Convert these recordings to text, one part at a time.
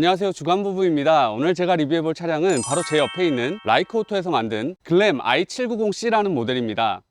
안녕하세요, 주간부부입니다. 오늘 제가 리뷰해볼 차량은 바로 제 옆에 있는 라이크오토에서 만든 글램 i790C라는 모델입니다.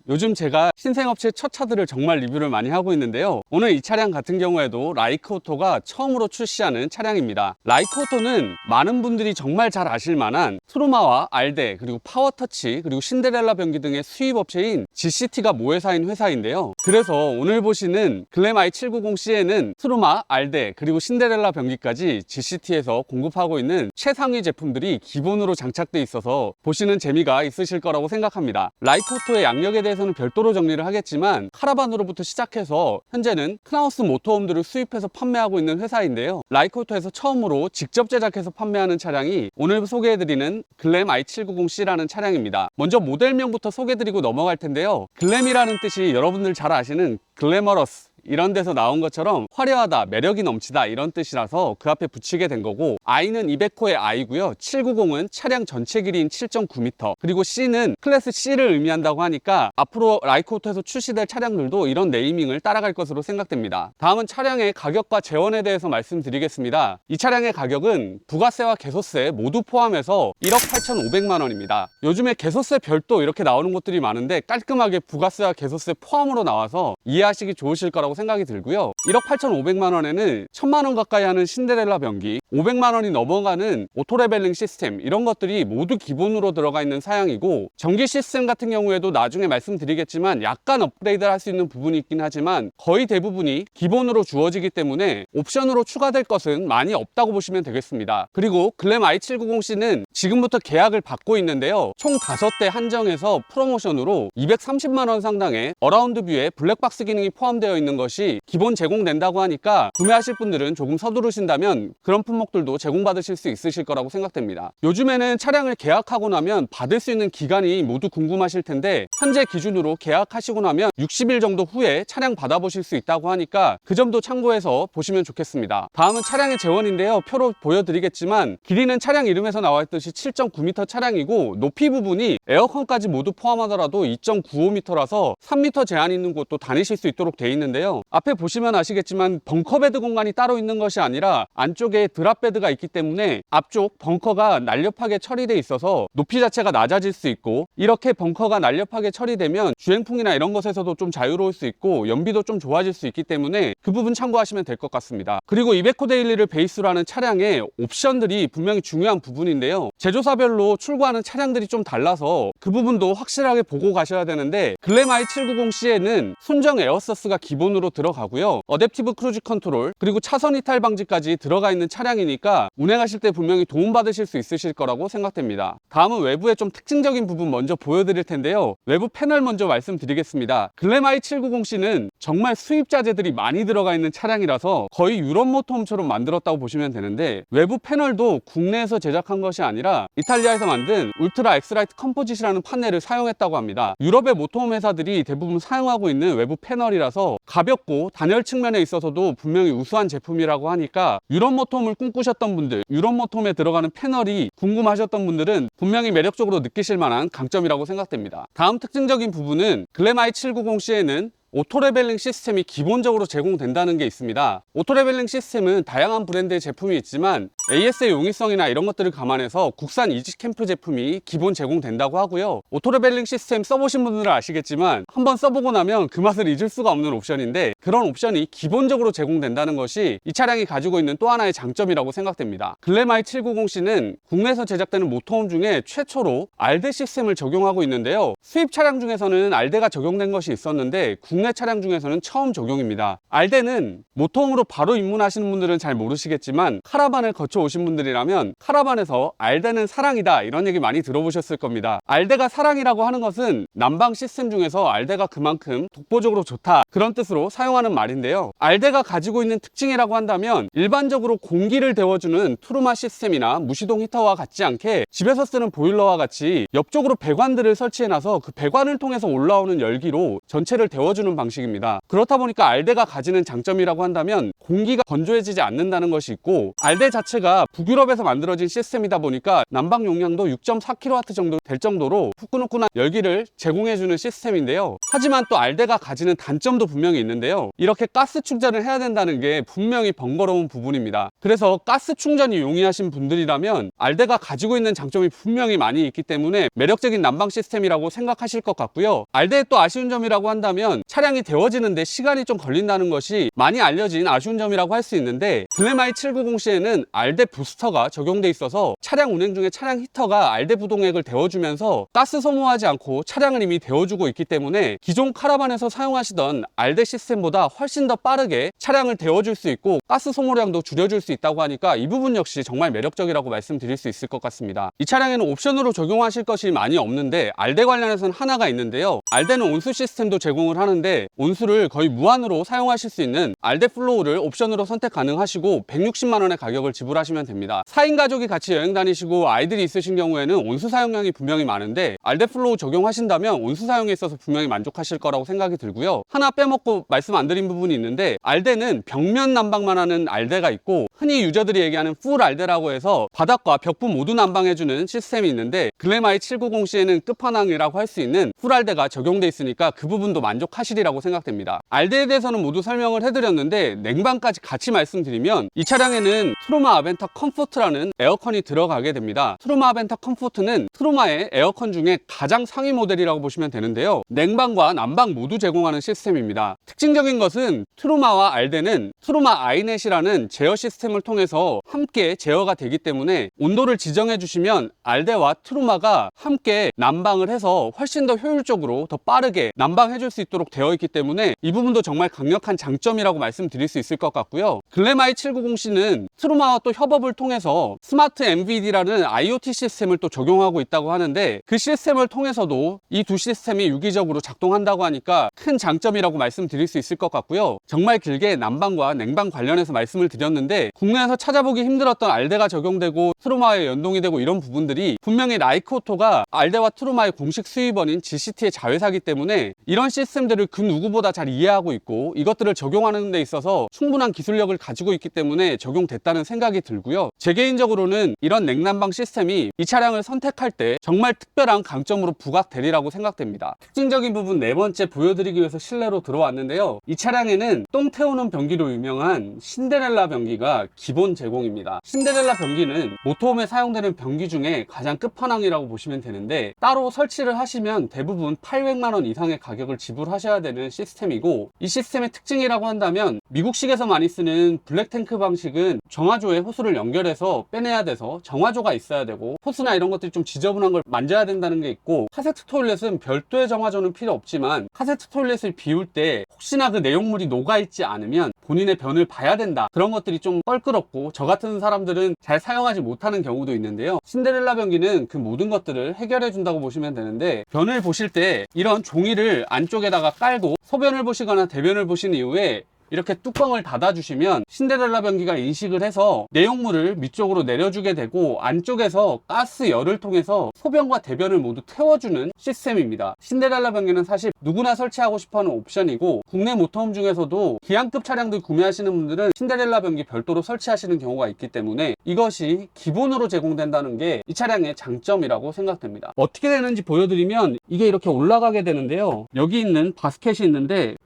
요즘 제가 신생업체 첫 차들을 정말 리뷰를 많이 하고 있는데요. 오늘 이 차량 같은 경우에도 라이크오토가 처음으로 출시하는 차량입니다. 라이크오토는 많은 분들이 정말 잘 아실 만한 트루마와 알데, 그리고 파워터치, 그리고 신데렐라 변기 등의 수입업체인 GCT가 모회사인 회사인데요. 그래서 오늘 보시는 글램 i790C에는 트루마, 알데, 그리고 신데렐라 변기까지 GCT에서 공급하고 있는 최상위 제품들이 기본으로 장착돼 있어서 보시는 재미가 있으실 거라고 생각합니다. 라이크오토의 양력에 대해서는 별도로 정리를 하겠지만 카라반으로부터 시작해서 현재는 큰하우스 모터홈들을 수입해서 판매하고 있는 회사인데요. 라이크오토에서 처음으로 직접 제작해서 판매하는 차량이 오늘 소개해드리는 글램 i790C라는 차량입니다. 먼저 모델명부터 소개해드리고 넘어갈 텐데요. 글램이라는 뜻이 여러분들 잘 아시는 글래머러스, 이런 데서 나온 것처럼 화려하다, 매력이 넘치다 이런 뜻이라서 그 앞에 붙이게 된 거고, I는 200호의 I고요. 790은 차량 전체 길이인 7.9m, 그리고 C는 클래스 C를 의미한다고 하니까 앞으로 라이크오토에서 출시될 차량들도 이런 네이밍을 따라갈 것으로 생각됩니다. 다음은 차량의 가격과 재원에 대해서 말씀드리겠습니다. 이 차량의 가격은 부가세와 개소세 모두 포함해서 1억 8,500만 원입니다. 요즘에 개소세 별도 이렇게 나오는 곳들이 많은데 깔끔하게 부가세와 개소세 포함으로 나와서 이해하시기 좋으실 거라고 생각이 들고요. 1억 8,500만 원에는 1,000만 원 가까이 하는 신데렐라 변기, 500만 원이 넘어가는 오토레벨링 시스템, 이런 것들이 모두 기본으로 들어가 있는 사양이고, 전기 시스템 같은 경우에도 나중에 말씀드리겠지만 약간 업그레이드를 할 수 있는 부분이 있긴 하지만 거의 대부분이 기본으로 주어지기 때문에 옵션으로 추가될 것은 많이 없다고 보시면 되겠습니다. 그리고 글램 i790C는 지금부터 계약을 받고 있는데요. 총 5대 한정해서 프로모션으로 230만 원 상당의 어라운드 뷰에 블랙박스 기능이 포함되어 있는 것이 기본 제공된다고 하니까 구매하실 분들은 조금 서두르신다면 그런 품목들도 제공받으실 수 있으실 거라고 생각됩니다. 요즘에는 차량을 계약하고 나면 받을 수 있는 기간이 모두 궁금하실 텐데, 현재 기준으로 계약하시고 나면 60일 정도 후에 차량 받아보실 수 있다고 하니까 그 점도 참고해서 보시면 좋겠습니다. 다음은 차량의 재원인데요. 표로 보여드리겠지만 길이는 차량 이름에서 나와 있듯이 7.9m 차량이고, 높이 부분이 에어컨까지 모두 포함하더라도 2.95m라서 3m 제한 있는 곳도 다니실 수 있도록 되어 있는데요. 앞에 보시면 아시겠지만 벙커베드 공간이 따로 있는 것이 아니라 안쪽에 드랍베드가 있기 때문에 앞쪽 벙커가 날렵하게 처리되어 있어서 높이 자체가 낮아질 수 있고, 이렇게 벙커가 날렵하게 처리되면 주행풍이나 이런 것에서도 좀 자유로울 수 있고 연비도 좀 좋아질 수 있기 때문에 그 부분 참고하시면 될 것 같습니다. 그리고 200호 데일리를 베이스로 하는 차량의 옵션들이 분명히 중요한 부분인데요. 제조사별로 출고하는 차량들이 좀 달라서 그 부분도 확실하게 보고 가셔야 되는데, 글램 i790C에는 순정 에어서스가 기본으로 들어가고요. 어댑티브 크루즈 컨트롤, 그리고 차선 이탈 방지까지 들어가 있는 차량이니까 운행하실 때 분명히 도움받으실 수 있으실 거라고 생각됩니다. 다음은 외부의 좀 특징적인 부분 먼저 보여드릴 텐데요. 외부 패널 먼저 말씀드리겠습니다. 글램 i790C는 정말 수입자재들이 많이 들어가 있는 차량이라서 거의 유럽 모터홈처럼 만들었다고 보시면 되는데, 외부 패널도 국내에서 제작한 것이 아니라 이탈리아에서 만든 울트라 엑스라이트 컴포짓이라는 판넬을 사용했다고 합니다. 유럽의 모터홈 회사들이 대부분 사용하고 있는 외부 패널이라서 가볍고 단열 측면에 있어서도 분명히 우수한 제품이라고 하니까 유럽 모터홈을 꿈꾸셨던 분들, 유럽 모터홈에 들어가는 패널이 궁금하셨던 분들은 분명히 매력적으로 느끼실 만한 강점이라고 생각됩니다. 다음 특징적인 부분은 글램 i790C에는 오토레벨링 시스템이 기본적으로 제공된다는 게 있습니다. 오토레벨링 시스템은 다양한 브랜드의 제품이 있지만 AS의 용이성이나 이런 것들을 감안해서 국산 이지캠프 제품이 기본 제공된다고 하고요. 오토레벨링 시스템 써보신 분들은 아시겠지만 한번 써보고 나면 그 맛을 잊을 수가 없는 옵션인데, 그런 옵션이 기본적으로 제공된다는 것이 이 차량이 가지고 있는 또 하나의 장점이라고 생각됩니다. 글램 i790C는 국내에서 제작되는 모터홈 중에 최초로 알데 시스템을 적용하고 있는데요. 수입 차량 중에서는 알데가 적용된 것이 있었는데 국내 차량 중에서는 처음 적용입니다. 알데는 모터홈으로 바로 입문하시는 분들은 잘 모르시겠지만 카라반을 거쳐 오신 분들이라면 카라반에서 알데는 사랑이다 이런 얘기 많이 들어보셨을 겁니다. 알데가 사랑이라고 하는 것은 난방 시스템 중에서 알데가 그만큼 독보적으로 좋다 그런 뜻으로 사용 사용하는 말인데요. 알데가 가지고 있는 특징이라고 한다면 일반적으로 공기를 데워주는 트루마 시스템이나 무시동 히터와 같지 않게 집에서 쓰는 보일러와 같이 옆쪽으로 배관들을 설치해놔서 그 배관을 통해서 올라오는 열기로 전체를 데워주는 방식입니다. 그렇다 보니까 알데가 가지는 장점이라고 한다면 공기가 건조해지지 않는다는 것이 있고, 알데 자체가 북유럽에서 만들어진 시스템이다 보니까 난방 용량도 6.4kW 정도 될 정도로 후끈후끈한 열기를 제공해주는 시스템인데요. 하지만 또 알데가 가지는 단점도 분명히 있는데요. 이렇게 가스 충전을 해야 된다는 게 분명히 번거로운 부분입니다. 그래서 가스 충전이 용이하신 분들이라면 알데가 가지고 있는 장점이 분명히 많이 있기 때문에 매력적인 난방 시스템이라고 생각하실 것 같고요. 알데의 또 아쉬운 점이라고 한다면 차량이 데워지는데 시간이 좀 걸린다는 것이 많이 알려진 아쉬운 점이라고 할 수 있는데, 글램아이 790C에는 알데 부스터가 적용돼 있어서 차량 운행 중에 차량 히터가 알데 부동액을 데워주면서 가스 소모하지 않고 차량을 이미 데워주고 있기 때문에 기존 카라반에서 사용하시던 알데 시스템보다 훨씬 더 빠르게 차량을 데워줄 수 있고 가스 소모량도 줄여줄 수 있다고 하니까 이 부분 역시 정말 매력적이라고 말씀드릴 수 있을 것 같습니다. 이 차량에는 옵션으로 적용하실 것이 많이 없는데 알데 관련해서는 하나가 있는데요. 알데는 온수 시스템도 제공을 하는데 온수를 거의 무한으로 사용하실 수 있는 알데 플로우를 옵션으로 선택 가능하시고 160만 원의 가격을 지불하시면 됩니다. 4인 가족이 같이 여행 다니시고 아이들이 있으신 경우에는 온수 사용량이 분명히 많은데 알데 플로우 적용하신다면 온수 사용에 있어서 분명히 만족하실 거라고 생각이 들고요. 하나 빼먹고 말씀 안 드린 부분이 있는데, 알데는 벽면 난방만 하는 알데가 있고 흔히 유저들이 얘기하는 풀 알데라고 해서 바닥과 벽부 모두 난방해주는 시스템이 있는데, 글램아이 790C에는 끝판왕이라고 할 수 있는 풀 알데가 적용돼 있으니까 그 부분도 만족하시리라고 생각됩니다. 알데에 대해서는 모두 설명을 해드렸는데 냉방까지 같이 말씀드리면 이 차량에는 트루마 아벤타 컴포트라는 에어컨이 들어가게 됩니다. 트루마 아벤타 컴포트는 트루마의 에어컨 중에 가장 상위 모델이라고 보시면 되는데요. 냉방과 난방 모두 제공하는 시스템입니다. 특징적인 것은 트루마와 알데는 트루마 아이넷이라는 제어 시스템을 통해서 함께 제어가 되기 때문에 온도를 지정해 주시면 알데와 트루마가 함께 난방을 해서 훨씬 더 효율적으로 더 빠르게 난방해 줄 수 있도록 되어 있기 때문에 이 부분도 정말 강력한 장점이라고 말씀드릴 수 있을 것 같고요. 글램아이 790C는 트루마와 또 협업을 통해서 스마트 MVD라는 IoT 시스템을 또 적용하고 있다고 하는데, 그 시스템을 통해서도 이 두 시스템이 유기적으로 작동한다고 하니까 큰 장점이라고 말씀드릴 수 있을 것 같고요. 정말 길게 난방과 냉방 관련해서 말씀을 드렸는데, 국내에서 찾아보기 힘들었던 알데가 적용되고 트루마에 연동이 되고 이런 부분들이 분명히 라이크오토가 알데와 트루마의 공식 수입원인 GCT의 자회사이기 때문에 이런 시스템들을 그 누구보다 잘 이해하고 있고 이것들을 적용하는 데 있어서 충분한 기술력을 가지고 있기 때문에 적용됐다는 생각이 들고요. 제 개인적으로는 이런 냉난방 시스템이 이 차량을 선택할 때 정말 특별한 강점으로 부각되리라고 생각됩니다. 특징적인 부분 네 번째 보여드리기 위해서 실내로 들어왔는데요. 이 차량에는 똥 태우는 변기로 유명한 신데렐라 변기가 기본 제공입니다. 신데렐라 변기는 모터홈에 사용되는 변기 중에 가장 끝판왕이라고 보시면 되는데, 따로 설치를 하시면 대부분 800만 원 이상의 가격을 지불하셔야 되는 시스템이고, 이 시스템의 특징이라고 한다면 미국식에서 많이 쓰는 블랙탱크 방식은 정화조에 호스를 연결해서 빼내야 돼서 정화조가 있어야 되고 호스나 이런 것들이 좀 지저분한 걸 만져야 된다는 게 있고, 카세트 토일렛은 별도의 정화조는 필요 없지만 카세트 토일렛을 비울 때 혹시나 그 내용물이 녹아있지 않으면 본인의 변을 봐야 된다, 그런 것들이 좀 껄끄럽고 저 같은 사람들은 잘 사용하지 못하는 경우도 있는데요. 신데렐라 변기는 그 모든 것들을 해결해 준다고 보시면 되는데, 변을 보실 때 이런 종이를 안쪽에다가 깔고 소변을 보시거나 대변을 보신 이후에 이렇게 뚜껑을 닫아주시면 신데렐라 변기가 인식을 해서 내용물을 밑쪽으로 내려주게 되고 안쪽에서 가스 열을 통해서 소변과 대변을 모두 태워주는 시스템입니다. 신데렐라 변기는 사실 누구나 설치하고 싶어하는 옵션이고, 국내 모터홈 중에서도 기안급 차량들 구매하시는 분들은 신데렐라 변기 별도로 설치하시는 경우가 있기 때문에 이것이 기본으로 제공된다는 게 이 차량의 장점이라고 생각됩니다. 어떻게 되는지 보여드리면 이게 이렇게 올라가게 되는데요. 여기 있는 바스켓이 있는데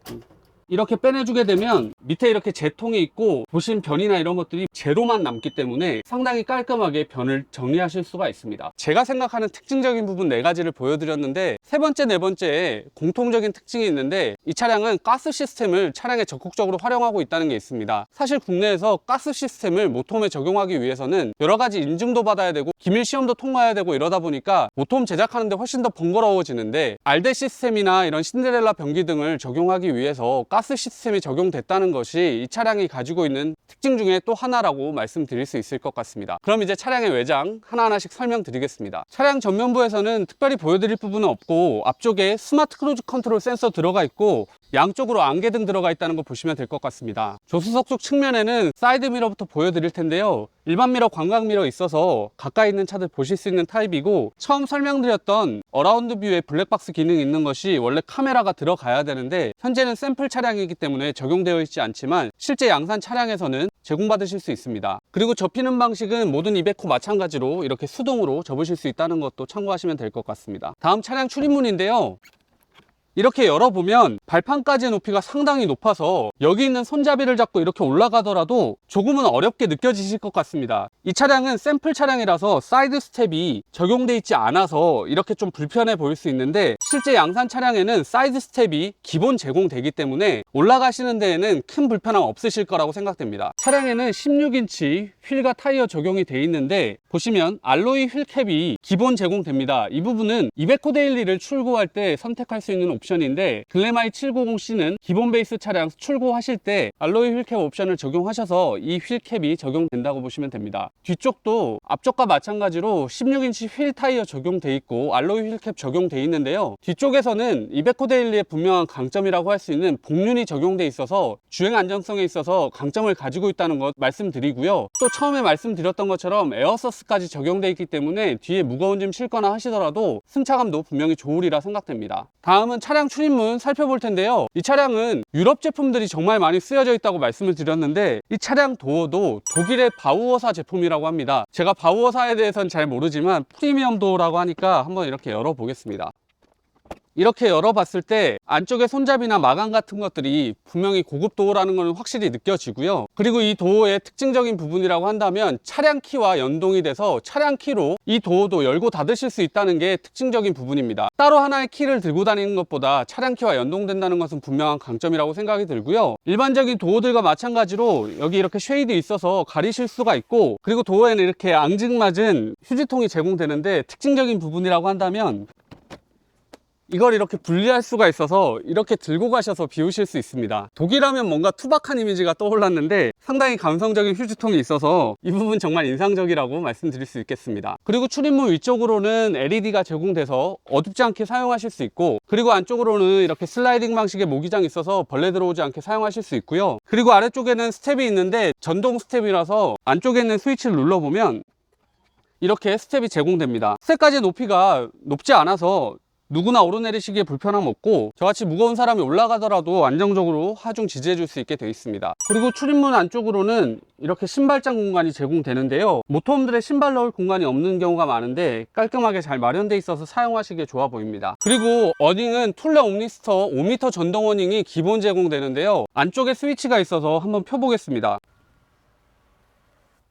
이렇게 빼내주게 되면 밑에 이렇게 제통이 있고 보신 변이나 이런 것들이 제로만 남기 때문에 상당히 깔끔하게 변을 정리하실 수가 있습니다. 제가 생각하는 특징적인 부분 4가지를 보여드렸는데, 세 번째, 네 번째에 공통적인 특징이 있는데, 이 차량은 가스 시스템을 차량에 적극적으로 활용하고 있다는 게 있습니다. 사실 국내에서 가스 시스템을 모터홈에 적용하기 위해서는 여러 가지 인증도 받아야 되고 기밀 시험도 통과해야 되고 이러다 보니까 모터홈 제작하는데 훨씬 더 번거로워지는데, 알데 시스템이나 이런 신데렐라 변기 등을 적용하기 위해서 가스 시스템이 적용됐다는 것이 이 차량이 가지고 있는 특징 중에 또 하나라고 말씀드릴 수 있을 것 같습니다. 그럼 이제 차량의 외장 하나하나씩 설명드리겠습니다. 차량 전면부에서는 특별히 보여드릴 부분은 없고, 앞쪽에 스마트 크루즈 컨트롤 센서 들어가 있고 양쪽으로 안개등 들어가 있다는 거 보시면 될 것 같습니다. 조수석 쪽 측면에는 사이드 미러부터 보여드릴 텐데요. 일반 미러, 광각 미러 있어서 가까이 있는 차들 보실 수 있는 타입이고, 처음 설명드렸던 어라운드 뷰에 블랙박스 기능이 있는 것이 원래 카메라가 들어가야 되는데 현재는 샘플 차량이기 때문에 적용되어 있지 않지만 실제 양산 차량에서는 제공받으실 수 있습니다. 그리고 접히는 방식은 모든 이베코 마찬가지로 이렇게 수동으로 접으실 수 있다는 것도 참고하시면 될 것 같습니다. 다음 차량 출입문인데요. 이렇게 열어보면 발판까지의 높이가 상당히 높아서 여기 있는 손잡이를 잡고 이렇게 올라가더라도 조금은 어렵게 느껴지실 것 같습니다. 이 차량은 샘플 차량이라서 사이드 스텝이 적용돼 있지 않아서 이렇게 좀 불편해 보일 수 있는데, 실제 양산 차량에는 사이드 스텝이 기본 제공되기 때문에 올라가시는 데에는 큰 불편함 없으실 거라고 생각됩니다. 차량에는 16인치 휠과 타이어 적용이 돼 있는데 보시면 알로이 휠캡이 기본 제공됩니다. 이 부분은 이베코 데일리를 출고할 때 선택할 수 있는 옵션인데, 글래마이 790C는 기본 베이스 차량 출고하실 때 알로이 휠캡 옵션을 적용하셔서 이 휠캡이 적용된다고 보시면 됩니다. 뒤쪽도 앞쪽과 마찬가지로 16인치 휠 타이어 적용돼 있고 알로이 휠캡 적용돼 있는데요. 뒤쪽에서는 이베코 데일리의 분명한 강점이라고 할 수 있는 복륜이 적용돼 있어서 주행 안정성에 있어서 강점을 가지고 있다는 것 말씀드리고요. 또 처음에 말씀드렸던 것처럼 에어서스까지 적용돼 있기 때문에 뒤에 무거운 짐 싣거나 하시더라도 승차감도 분명히 좋으리라 생각됩니다. 다음은 차량 출입문 살펴볼 텐데요. 이 차량은 유럽 제품들이 정말 많이 쓰여져 있다고 말씀을 드렸는데 이 차량 도어도 독일의 바우어사 제품이라고 합니다. 제가 바우어사에 대해서는 잘 모르지만 프리미엄 도어라고 하니까 한번 이렇게 열어보겠습니다. 이렇게 열어봤을 때 안쪽에 손잡이나 마감 같은 것들이 분명히 고급 도어라는 것은 확실히 느껴지고요. 그리고 이 도어의 특징적인 부분이라고 한다면 차량 키와 연동이 돼서 차량 키로 이 도어도 열고 닫으실 수 있다는 게 특징적인 부분입니다. 따로 하나의 키를 들고 다니는 것보다 차량 키와 연동된다는 것은 분명한 강점이라고 생각이 들고요. 일반적인 도어들과 마찬가지로 여기 이렇게 쉐이드 있어서 가리실 수가 있고, 그리고 도어에는 이렇게 앙증맞은 휴지통이 제공되는데 특징적인 부분이라고 한다면 이걸 이렇게 분리할 수가 있어서 이렇게 들고 가셔서 비우실 수 있습니다. 독일하면 뭔가 투박한 이미지가 떠올랐는데 상당히 감성적인 휴지통이 있어서 이 부분 정말 인상적이라고 말씀드릴 수 있겠습니다. 그리고 출입문 위쪽으로는 LED가 제공돼서 어둡지 않게 사용하실 수 있고, 그리고 안쪽으로는 이렇게 슬라이딩 방식의 모기장이 있어서 벌레 들어오지 않게 사용하실 수 있고요. 그리고 아래쪽에는 스텝이 있는데 전동 스텝이라서 안쪽에 있는 스위치를 눌러보면 이렇게 스텝이 제공됩니다. 스텝까지의 높이가 높지 않아서 누구나 오르내리시기에 불편함 없고 저같이 무거운 사람이 올라가더라도 안정적으로 하중 지지해 줄 수 있게 되어 있습니다. 그리고 출입문 안쪽으로는 이렇게 신발장 공간이 제공되는데요. 모터홈들의 신발 넣을 공간이 없는 경우가 많은데 깔끔하게 잘 마련되어 있어서 사용하시기에 좋아 보입니다. 그리고 어닝은 툴레 옴니스터 5m 전동 어닝이 기본 제공되는데요. 안쪽에 스위치가 있어서 한번 펴보겠습니다.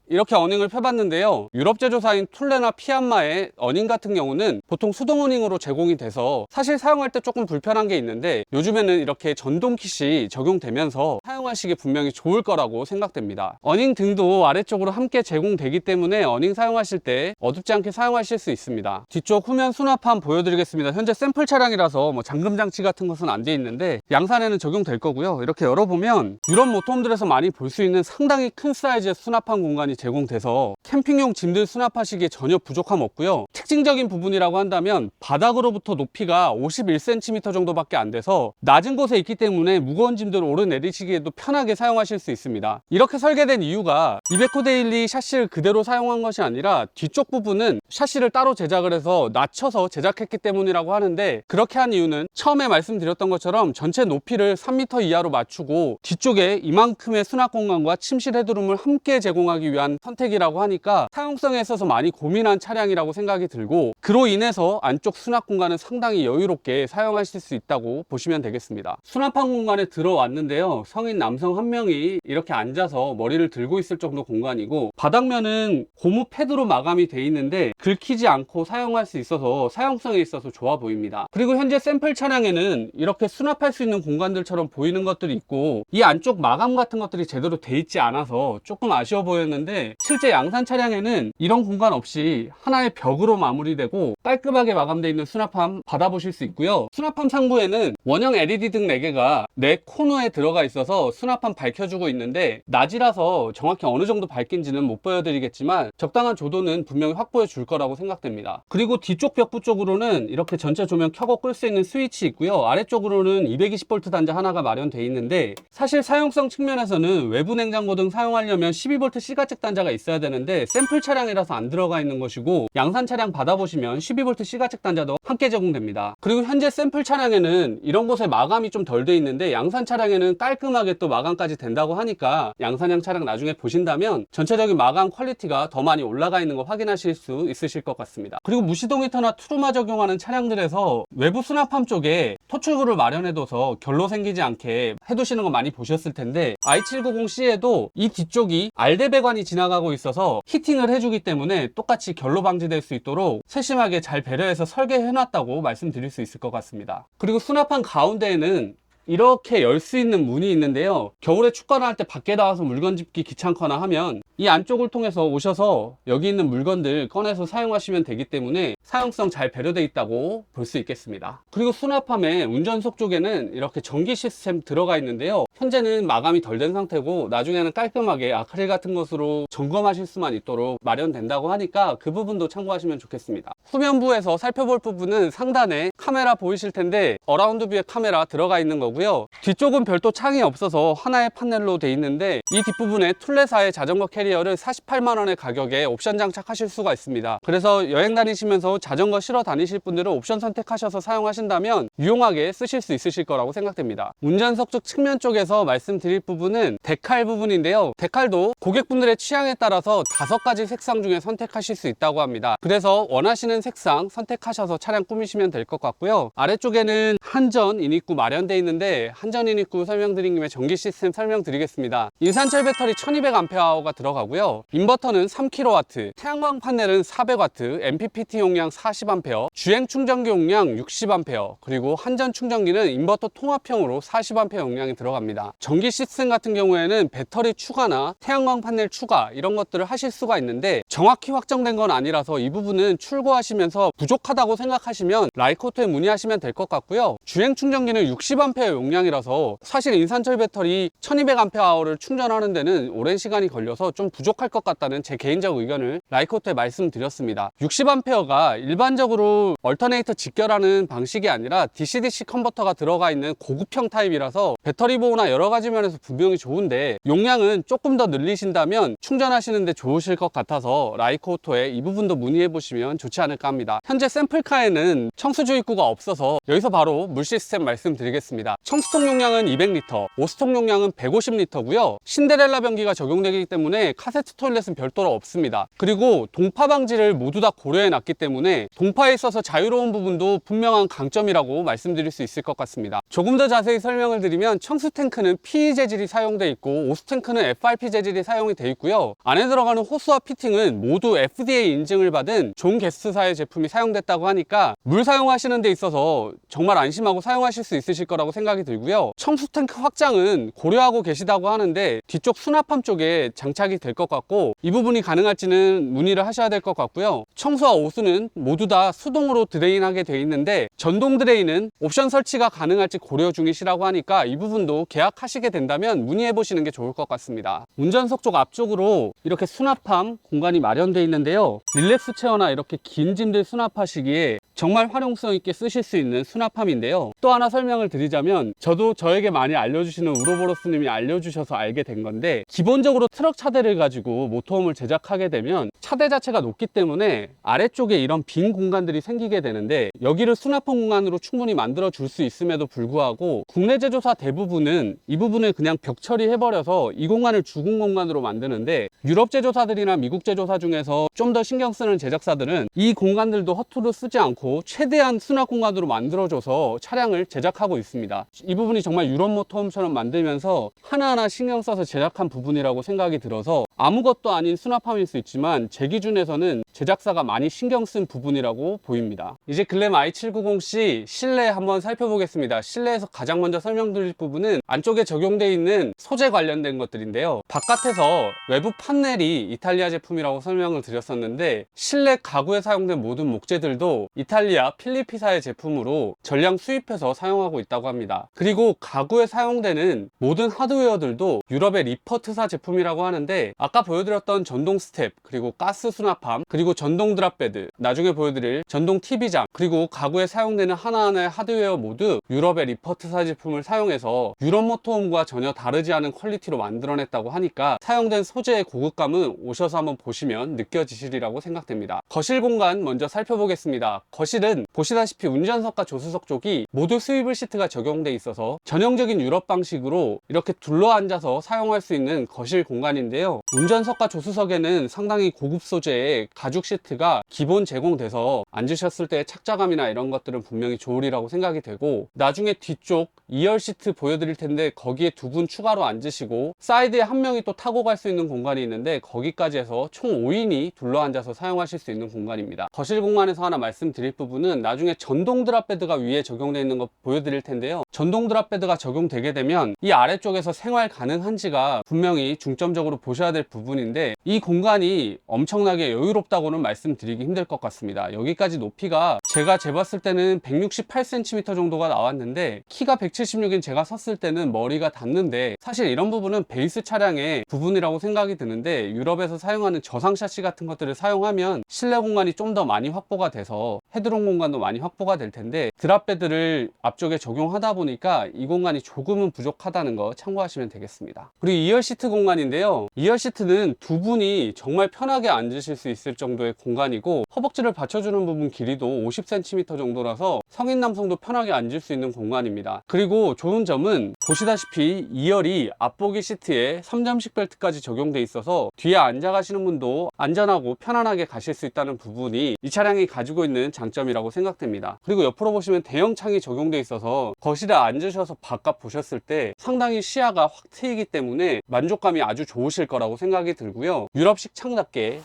이렇게 어닝을 펴봤는데요. 유럽 제조사인 툴레나 피안마의 어닝 같은 경우는 보통 수동 어닝으로 제공이 돼서 사실 사용할 때 조금 불편한 게 있는데 요즘에는 이렇게 전동 킷이 적용되면서 사용하시기 분명히 좋을 거라고 생각됩니다. 어닝 등도 아래쪽으로 함께 제공되기 때문에 어닝 사용하실 때 어둡지 않게 사용하실 수 있습니다. 뒤쪽 후면 수납함 보여드리겠습니다. 현재 샘플 차량이라서 뭐 잠금 장치 같은 것은 안 돼 있는데 양산에는 적용될 거고요. 이렇게 열어보면 유럽 모터홈들에서 많이 볼 수 있는 상당히 큰 사이즈의 수납함 공간이 제공돼서 캠핑용 짐들 수납하시기에 전혀 부족함 없고요. 특징적인 부분이라고 한다면 바닥으로부터 높이가 51cm 정도밖에 안 돼서 낮은 곳에 있기 때문에 무거운 짐들을 오르내리시기에도 편하게 사용하실 수 있습니다. 이렇게 설계된 이유가 이베코 데일리 샤시를 그대로 사용한 것이 아니라 뒤쪽 부분은 샤시를 따로 제작을 해서 낮춰서 제작했기 때문이라고 하는데, 그렇게 한 이유는 처음에 말씀드렸던 것처럼 전체 높이를 3m 이하로 맞추고 뒤쪽에 이만큼의 수납 공간과 침실 헤드룸을 함께 제공하기 위한 선택이라고 하니까 사용성에 있어서 많이 고민한 차량이라고 생각이 들고, 그로 인해서 안쪽 수납 공간은 상당히 여유롭게 사용하실 수 있다고 보시면 되겠습니다. 수납함 공간에 들어왔는데요. 성인 남성 한 명이 이렇게 앉아서 머리를 들고 있을 정도 공간이고, 바닥면은 고무 패드로 마감이 돼 있는데 긁히지 않고 사용할 수 있어서 사용성에 있어서 좋아 보입니다. 그리고 현재 샘플 차량에는 이렇게 수납할 수 있는 공간들처럼 보이는 것들이 있고 이 안쪽 마감 같은 것들이 제대로 돼 있지 않아서 조금 아쉬워 보였는데, 실제 양산 차량에는 이런 공간 없이 하나의 벽으로 마무리되고 깔끔하게 마감되어 있는 수납함 받아보실 수 있고요. 수납함 상부에는 원형 LED 등 4개가 4코너에 들어가 있어서 수납함 밝혀주고 있는데 낮이라서 정확히 어느 정도 밝긴지는 못 보여드리겠지만 적당한 조도는 분명히 확보해 줄 거라고 생각됩니다. 그리고 뒤쪽 벽부 쪽으로는 이렇게 전체 조명 켜고 끌 수 있는 스위치 있고요. 아래쪽으로는 220V 단자 하나가 마련되어 있는데 사실 사용성 측면에서는 외부 냉장고 등 사용하려면 12V C가잭 단자가 있어야 되는데 샘플 차량이라서 안 들어가 있는 것이고, 양산 차량 받아보시면 12V C가잭 단자도 함께 제공됩니다. 그리고 현재 샘플 차량에는 이런 곳에 마감이 좀 덜 돼 있는데 양산 차량에는 깔끔하게 또 마감까지 된다고 하니까 양산형 차량 나중에 보신다면 전체적인 마감 퀄리티가 더 많이 올라가 있는 거 확인하실 수 있으실 것 같습니다. 그리고 무시동 히터나 트루마 적용하는 차량들에서 외부 수납함 쪽에 토출구를 마련해둬서 결로 생기지 않게 해두시는 거 많이 보셨을 텐데, i790C에도 이 뒤쪽이 알대 배관이 지나가고 있어서 히팅을 해주기 때문에 똑같이 결로 방지될 수 있도록 세심하게 잘 배려해서 설계해놨다고 말씀드릴 수 있을 것 같습니다. 그리고 수납함 가운데에는 이렇게 열 수 있는 문이 있는데요, 겨울에 춥거나 할 때 밖에 나와서 물건 짚기 귀찮거나 하면 이 안쪽을 통해서 오셔서 여기 있는 물건들 꺼내서 사용하시면 되기 때문에 사용성 잘 배려되어 있다고 볼 수 있겠습니다. 그리고 수납함의 운전석 쪽에는 이렇게 전기 시스템 들어가 있는데요, 현재는 마감이 덜 된 상태고 나중에는 깔끔하게 아크릴 같은 것으로 점검하실 수만 있도록 마련된다고 하니까 그 부분도 참고하시면 좋겠습니다. 후면부에서 살펴볼 부분은 상단에 카메라 보이실 텐데 어라운드 뷰에 카메라 들어가 있는 거고요. 뒤쪽은 별도 창이 없어서 하나의 판넬로 돼 있는데 이 뒷부분에 툴레사의 자전거 캐리어를 48만 원의 가격에 옵션 장착하실 수가 있습니다. 그래서 여행 다니시면서 자전거 실어 다니실 분들은 옵션 선택하셔서 사용하신다면 유용하게 쓰실 수 있으실 거라고 생각됩니다. 운전석 쪽 측면 쪽에서 말씀드릴 부분은 데칼 부분인데요, 데칼도 고객분들의 취향에 따라서 5가지 색상 중에 선택하실 수 있다고 합니다. 그래서 원하시는 색상 선택하셔서 차량 꾸미시면 될 것 같고요. 아래쪽에는 한전 인입구 마련되어 있는데 한전 인입구 설명드린 김에 전기 시스템 설명드리겠습니다. 인산철 배터리 1200Ah 들어가고요. 인버터는 3kW, 태양광 판넬은 400W, MPPT 용량 40A, 주행 충전기 용량 60A, 그리고 한전 충전기는 인버터 통합형으로 40A 용량이 들어갑니다. 전기 시스템 같은 경우에는 배터리 추가나 태양광 판넬 추가 이런 것들을 하실 수가 있는데 정확히 확정된 건 아니라서 이 부분은 출고하시면서 부족하다고 생각하시면 라이코토에 문의하시면 될 것 같고요. 주행 충전기는 60A 용량이라서 사실 인산철 배터리 1200Ah 충전하는 데는 오랜 시간이 걸려서 좀 부족할 것 같다는 제 개인적 의견을 라이코토에 말씀드렸습니다. 60A가 일반적으로 얼터네이터 직결하는 방식이 아니라 DC-DC 컨버터가 들어가 있는 고급형 타입이라서 배터리 보호나 여러 가지 면에서 분명히 좋은데 용량은 조금 더 늘리신다면 충전하시는데 좋으실 것 같아서 라이코토에 이 부분도 문의해 보시면 좋지 않을까 합니다. 현재 샘플카에는 청수주 입구가 없어서 여기서 바로 물 시스템 말씀드리겠습니다. 청수통 용량은 200L, 오스통 용량은 150L고요. 신데렐라 변기가 적용되기 때문에 카세트 토일렛은 별도로 없습니다. 그리고 동파 방지를 모두 다 고려해 놨기 때문에 동파에 있어서 자유로운 부분도 분명한 강점이라고 말씀드릴 수 있을 것 같습니다. 조금 더 자세히 설명을 드리면 청수 탱크는 PE 재질이 사용되어 있고 오스 탱크는 FRP 재질이 사용이 되어 있고요. 안에 들어가는 호스와 피팅은 모두 FDA 인증을 받은 존 게스트사의 제품이 사용됐다고 하니까 물 사용하시는 데 있어서 정말 안심하고 사용하실 수 있으실 거라고 생각이 들고요. 청수 탱크 확장은 고려하고 계시다고 하는데 뒤쪽 수납함 쪽에 장착이 될 것 같고 이 부분이 가능할지는 문의를 하셔야 될 것 같고요. 청수와 오수는 모두 다 수동으로 드레인하게 되어 있는데 전동 드레인은 옵션 설치가 가능할지 고려 중이시라고 하니까 이 부분도 계약하시게 된다면 문의해 보시는 게 좋을 것 같습니다. 운전석 쪽 앞쪽으로 이렇게 수납함 공간이 마련되어 있는데요, 릴렉스 체어나 이렇게 긴 짐들 수납하시기에 정말 활용성 있게 쓰실 수 있는 수납함인데요, 또 하나 설명을 드리자면 저도 저에게 많이 알려주시는 우로보로스님이 알려주셔서 알게 된 건데, 기본적으로 트럭 차대를 가지고 모터홈을 제작하게 되면 차대 자체가 높기 때문에 아래쪽에 이런 빈 공간들이 생기게 되는데 여기를 수납함 공간으로 충분히 만들어 줄 수 있음에도 불구하고 국내 제조사 대부분은 이 부분을 그냥 벽 처리해버려서 이 공간을 죽은 공간으로 만드는데, 유럽 제조사들이나 미국 제조사 중에서 좀 더 신경 쓰는 제작사들은 이 공간들도 허투루 쓰지 않고 최대한 수납 공간으로 만들어줘서 차량을 제작하고 있습니다. 이 부분이 정말 유럽 모터홈처럼 만들면서 하나하나 신경 써서 제작한 부분이라고 생각이 들어서 아무것도 아닌 수납함일 수 있지만 제 기준에서는 제작사가 많이 신경 쓴 부분이라고 보입니다. 이제 글램 i790C 실내 한번 살펴보겠습니다. 실내에서 가장 먼저 설명드릴 부분은 안쪽에 적용되어 있는 소재 관련된 것들인데요. 바깥에서 외부 판넬이 이탈리아 제품이라고 설명을 드렸었는데 실내 가구에 사용된 모든 목재들도 이탈리아 필리피사의 제품으로 전량 수입해서 사용하고 있다고 합니다. 그리고 가구에 사용되는 모든 하드웨어들도 유럽의 리퍼트사 제품이라고 하는데 아까 보여드렸던 전동 스텝, 그리고 가스 수납함, 그리고 전동 드랍베드, 나중에 보여드릴 전동 TV장, 그리고 가구에 사용되는 하나하나의 하드웨어 모두 유럽의 리퍼트사 제품을 사용해서 유럽 모터홈과 전혀 다르지 않은 퀄리티로 만들어냈다고 하니까 사용된 소재의 고급감은 오셔서 한번 보시면 느껴지시리라고 생각됩니다. 거실 공간 먼저 살펴보겠습니다. 거실은 보시다시피 운전석과 조수석 쪽이 모두 스위블 시트가 적용돼 있어서 전형적인 유럽 방식으로 이렇게 둘러앉아서 사용할 수 있는 거실 공간인데요. 운전석과 조수석에는 상당히 고급 소재의 가죽 시트가 기본 제공돼서 앉으셨을 때의 착자감이나 이런 것들은 분명히 좋으리라고 생각이 되고, 나중에 뒤쪽 2열 시트 보여드릴 텐데 거기에 두 분 추가로 앉으시고 사이드에 한 명이 또 타고 갈 수 있는 공간이 있는데 거기까지 해서 총 5인이 둘러앉아서 사용하실 수 있는 공간입니다. 거실 공간에서 하나 말씀드릴 부분은 나중에 전동 드랍베드가 위에 적용되어 있는 거 보여드릴 텐데요. 전동 드랍베드가 적용되게 되면 이 아래쪽에서 생활 가능한지가 분명히 중점적으로 보셔야 될 부분인데, 이 공간이 엄청나게 여유롭다고는 말씀드리기 힘들 것 같습니다. 여기까지 높이가 제가 재봤을 때는 168cm 정도가 나왔는데 키가 176인 제가 섰을 때는 머리가 닿는데, 사실 이런 부분은 베이스 차량의 부분이라고 생각이 드는데 유럽에서 사용하는 저상 샤시 같은 것들을 사용하면 실내 공간이 좀 더 많이 확보가 돼서 헤드룸 공간도 많이 확보가 될 텐데, 드랍베드를 앞쪽에 적용하다 보니까 이 공간이 조금은 부족하다는 거 참고하시면 되겠습니다. 그리고 2열 시트 공간인데요. 2열 시트는 두 분이 정말 편하게 앉으실 수 있을 정도의 공간이고 허벅지를 받쳐주는 부분 길이도 50cm 정도라서 성인 남성도 편하게 앉을 수 있는 공간입니다. 그리고 좋은 점은 보시다시피 2열이 앞보기 시트에 3점식 벨트까지 적용돼 있어서 뒤에 앉아 가시는 분도 안전하고 편안하게 가실 수 있다는 부분이 이 차량이 가지고 있는 장점이라고 생각됩니다. 그리고 옆으로 보시면 대형 창이 적용돼 있어서 거실에 앉으셔서 바깥 보셨을 때 상당히 시야가 확 트이기 때문에 만족감이 아주 좋으실 거라고 생각이 들고요. 유럽식 창답게